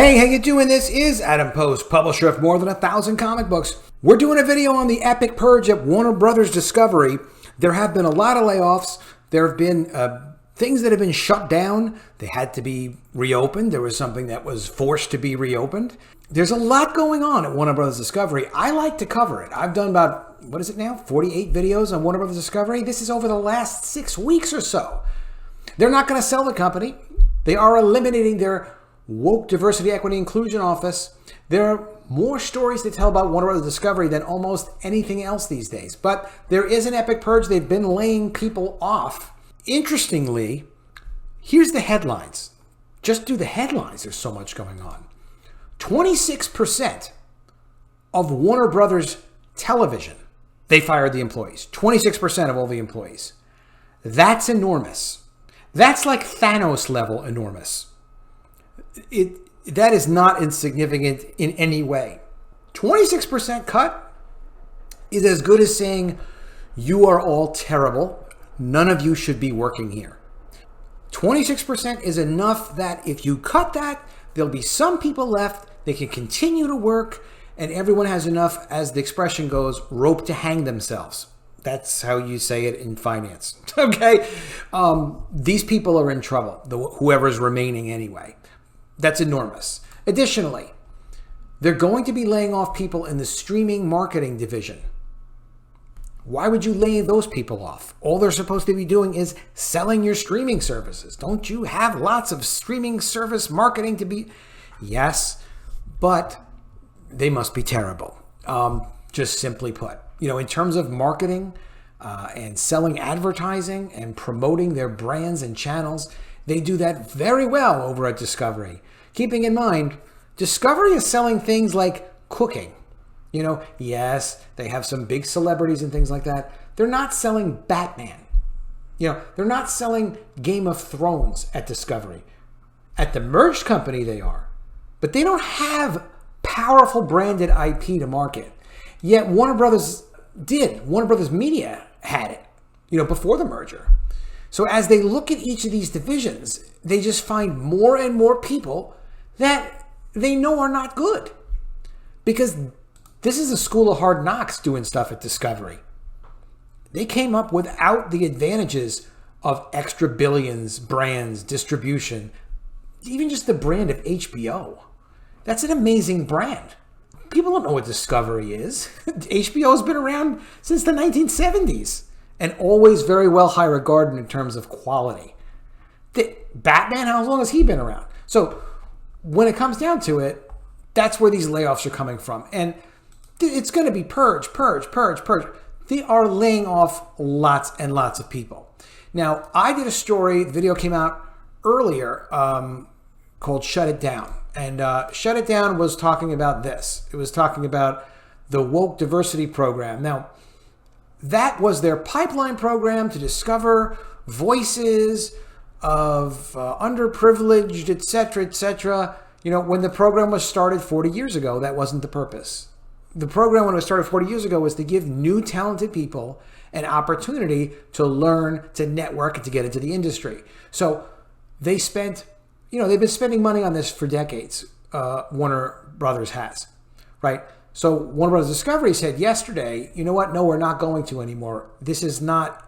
Hey, how you doing? This is Adam Post, publisher of more than 1,000 comic books. We're doing a video on the epic purge at Warner Brothers Discovery. There have been a lot of layoffs. There have been things that have been shut down. They had to be reopened. There was something that was forced to be reopened. There's a lot going on at Warner Brothers Discovery. I like to cover it. I've done about, 48 videos on Warner Brothers Discovery. This is over the last 6 weeks or so. They're not going to sell the company. They are eliminating their woke diversity, equity, inclusion office. There are more stories to tell about Warner Brothers Discovery than almost anything else these days. But there is an epic purge. They've been laying people off. Interestingly, here's the headlines. Just do the headlines. There's so much going on. 26% of Warner Brothers Television, they fired the employees. 26% of all the employees. That's enormous. That's like Thanos level enormous. That is not insignificant in any way. 26% cut is as good as saying you are all terrible. None of you should be working here. 26% is enough that if you cut that, there'll be some people left. They can continue to work, and everyone has enough, as the expression goes, rope to hang themselves. That's how you say it in finance. Okay? These people are in trouble, whoever's remaining anyway. That's enormous. Additionally, they're going to be laying off people in the streaming marketing division. Why would you lay those people off? All they're supposed to be doing is selling your streaming services. Don't you have lots of streaming service marketing to be? Yes, but they must be terrible. Just simply put. You know, in terms of marketing and selling advertising and promoting their brands and channels, they do that very well over at Discovery. Keeping in mind, Discovery is selling things like cooking. You know, yes, they have some big celebrities and things like that. They're not selling Batman. You know, they're not selling Game of Thrones at Discovery. At the merged company, they are. But they don't have powerful branded IP to market. Yet Warner Brothers did. Warner Brothers Media had it, you know, before the merger. So as they look at each of these divisions, they just find more and more people that they know are not good. Because this is a school of hard knocks doing stuff at Discovery. They came up without the advantages of extra billions, brands, distribution, even just the brand of HBO. That's an amazing brand. People don't know what Discovery is. HBO has been around since the 1970s and always very well high regarded in terms of quality. Batman, how long has he been around? So when it comes down to it, that's where these layoffs are coming from. And it's going to be purge. They are laying off lots and lots of people. Now, I did a story, the video came out earlier, called Shut It Down. And Shut It Down was talking about this. It was talking about the woke diversity program. Now, that was their pipeline program to discover voices of underprivileged, etc., etc. You know, when the program was started 40 years ago, that wasn't the purpose. The program, when it was started 40 years ago, was to give new talented people an opportunity to learn, to network, and to get into the industry. So they spent, you know, they've been spending money on this for decades. Warner Brothers has, right? So Warner Brothers Discovery said yesterday, you know what? No, we're not going to anymore. This is not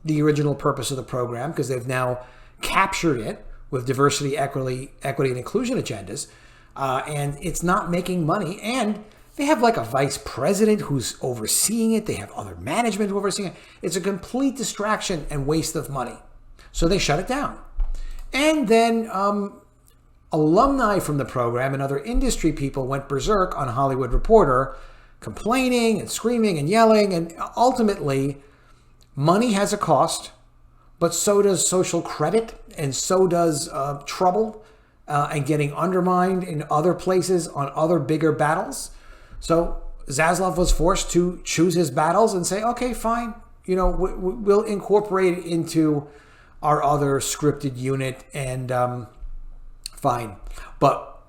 the original purpose of the program because they've now captured it with diversity, equity, and inclusion agendas. And it's not making money. And they have like a vice president who's overseeing it. They have other management who overseeing it. It's a complete distraction and waste of money. So they shut it down. And then alumni from the program and other industry people went berserk on Hollywood Reporter, complaining and screaming and yelling. And ultimately, money has a cost, but so does social credit, and so does trouble and getting undermined in other places on other bigger battles. So Zaslav was forced to choose his battles and say, okay, fine, you know, we'll incorporate it into our other scripted unit, and fine. But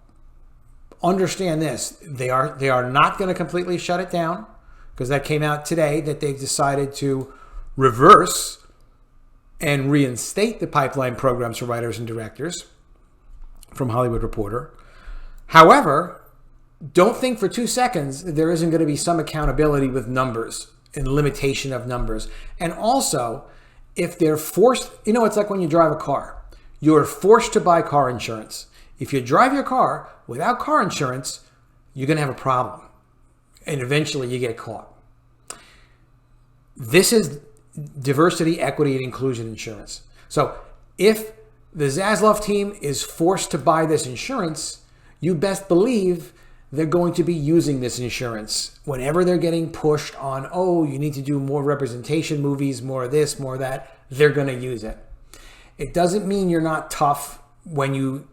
understand this, they are not going to completely shut it down, because that came out today that they've decided to reverse and reinstate the pipeline programs for writers and directors from Hollywood Reporter. However, don't think for 2 seconds that there isn't going to be some accountability with numbers and limitation of numbers. And also, if they're forced, it's like when you drive a car. You're forced to buy car insurance. If you drive your car without car insurance, you're going to have a problem. And eventually you get caught. This is diversity, equity, and inclusion insurance. So if the Zaslav team is forced to buy this insurance, you best believe they're going to be using this insurance. Whenever they're getting pushed on, oh, you need to do more representation movies, more of this, more of that, they're going to use it. It doesn't mean you're not tough when you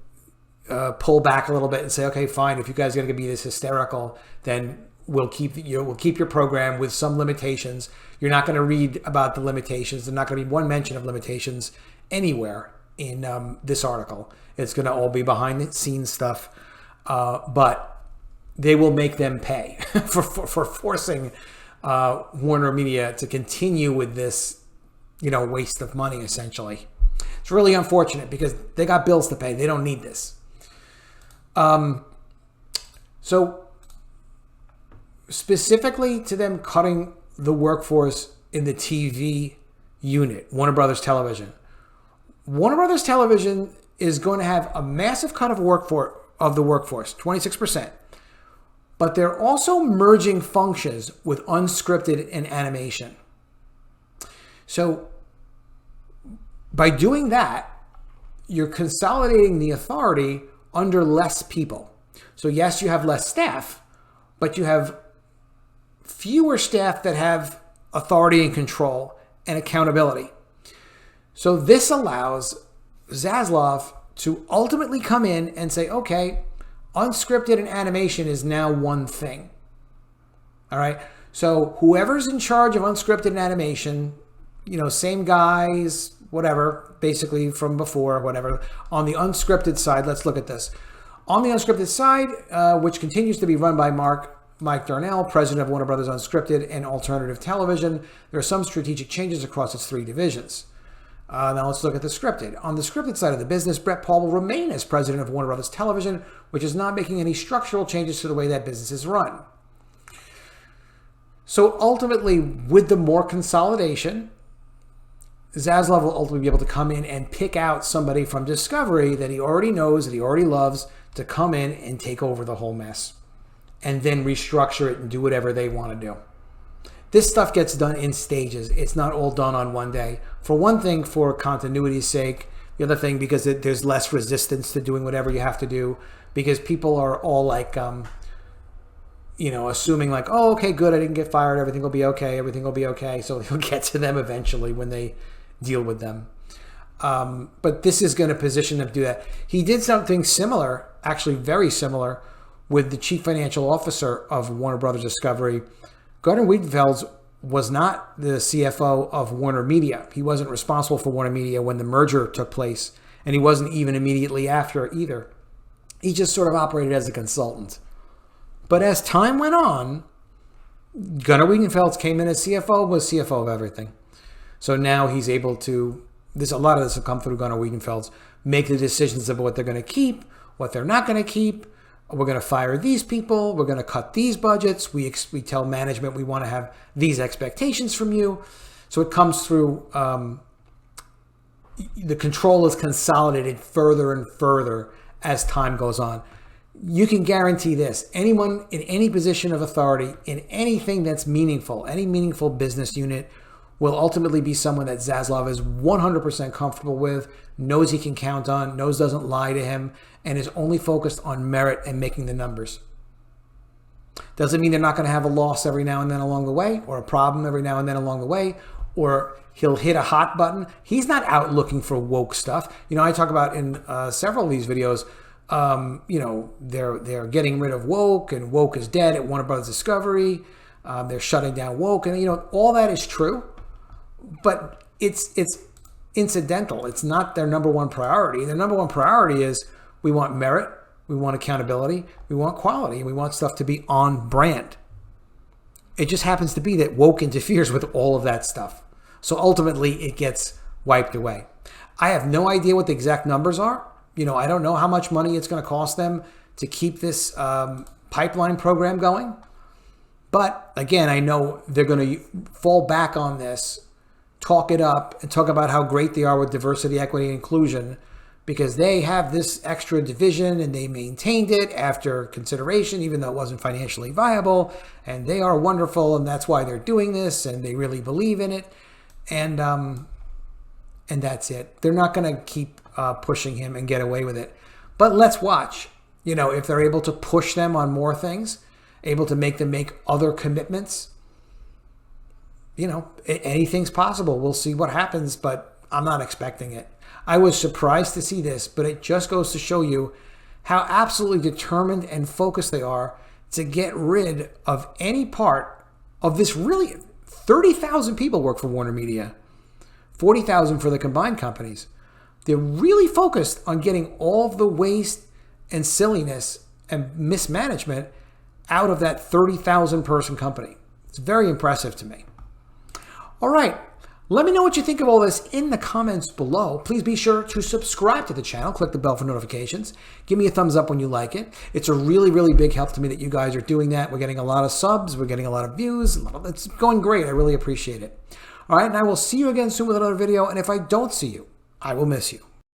pull back a little bit and say, okay, fine, if you guys are going to be this hysterical, then we'll keep your program with some limitations. You're not going to read about the limitations. There's not going to be one mention of limitations anywhere in this article. It's going to all be behind the scenes stuff, but they will make them pay for forcing Warner Media to continue with this, waste of money, essentially. It's really unfortunate because they got bills to pay. They don't need this. So specifically to them cutting the workforce in the TV unit, Warner Brothers Television. Warner Brothers Television is going to have a massive cut of the workforce, 26%. But they're also merging functions with unscripted and animation. So by doing that, you're consolidating the authority under less people. So yes, you have less staff, but you have fewer staff that have authority and control and accountability. So this allows Zaslav to ultimately come in and say, okay, unscripted and animation is now one thing. All right. So whoever's in charge of unscripted and animation, same guys, whatever, basically from before, whatever. On the unscripted side, let's look at this. On the unscripted side, which continues to be run by Mike Darnell, president of Warner Brothers Unscripted and Alternative Television, there are some strategic changes across its 3 divisions. Now let's look at the scripted. On the scripted side of the business, Brett Paul will remain as president of Warner Brothers Television, which is not making any structural changes to the way that business is run. So ultimately, with the more consolidation, Zaslav will ultimately be able to come in and pick out somebody from Discovery that he already knows, that he already loves, to come in and take over the whole mess and then restructure it and do whatever they want to do. This stuff gets done in stages. It's not all done on one day. For one thing, for continuity's sake. The other thing, because there's less resistance to doing whatever you have to do, because people are all like, assuming like, oh, okay, good, I didn't get fired, everything will be okay, so he'll get to them eventually when they deal with them. But this is going to position them to do that. He did something similar, actually very similar, with the chief financial officer of Warner Brothers Discovery. Gardner Wiedenfeld was not the CFO of Warner Media. He wasn't responsible for Warner Media when the merger took place, and he wasn't even immediately after either. He just sort of operated as a consultant. But as time went on, Gunnar Wiedenfeld came in as CFO, was CFO of everything. So now he's able to, a lot of this will come through Gunnar Wiedenfeld's, make the decisions of what they're going to keep, what they're not going to keep. We're going to fire these people. We're going to cut these budgets. We tell management we want to have these expectations from you. So it comes through, the control is consolidated further and further as time goes on. You can guarantee this. Anyone in any position of authority, in anything that's meaningful, any meaningful business unit, will ultimately be someone that Zaslav is 100% comfortable with, knows he can count on, knows doesn't lie to him, and is only focused on merit and making the numbers. Doesn't mean they're not going to have a loss every now and then along the way, or a problem every now and then along the way, or he'll hit a hot button. He's not out looking for woke stuff. I talk about in several of these videos, they're getting rid of woke, and woke is dead at Warner Brothers Discovery. They're shutting down woke, and all that is true. But it's incidental. It's not their number one priority. Their number one priority is we want merit, we want accountability, we want quality, and we want stuff to be on brand. It just happens to be that woke interferes with all of that stuff. So ultimately, it gets wiped away. I have no idea what the exact numbers are. I don't know how much money it's going to cost them to keep this pipeline program going. But again, I know they're going to fall back on this, talk it up, and talk about how great they are with diversity, equity, and inclusion, because they have this extra division and they maintained it after consideration, even though it wasn't financially viable. And they are wonderful, and that's why they're doing this, and they really believe in it. And that's it. They're not going to keep pushing him and get away with it. But let's watch. You know, if they're able to push them on more things, able to make them make other commitments, you know, anything's possible. We'll see what happens, but I'm not expecting it. I was surprised to see this, but it just goes to show you how absolutely determined and focused they are to get rid of any part of this. Really, 30,000 people work for Warner Media, 40,000 for the combined companies. They're really focused on getting all of the waste and silliness and mismanagement out of that 30,000 person company. It's very impressive to me. All right. Let me know what you think of all this in the comments below. Please be sure to subscribe to the channel. Click the bell for notifications. Give me a thumbs up when you like it. It's a really, really big help to me that you guys are doing that. We're getting a lot of subs. We're getting a lot of views. It's going great. I really appreciate it. All right, and I will see you again soon with another video. And if I don't see you, I will miss you.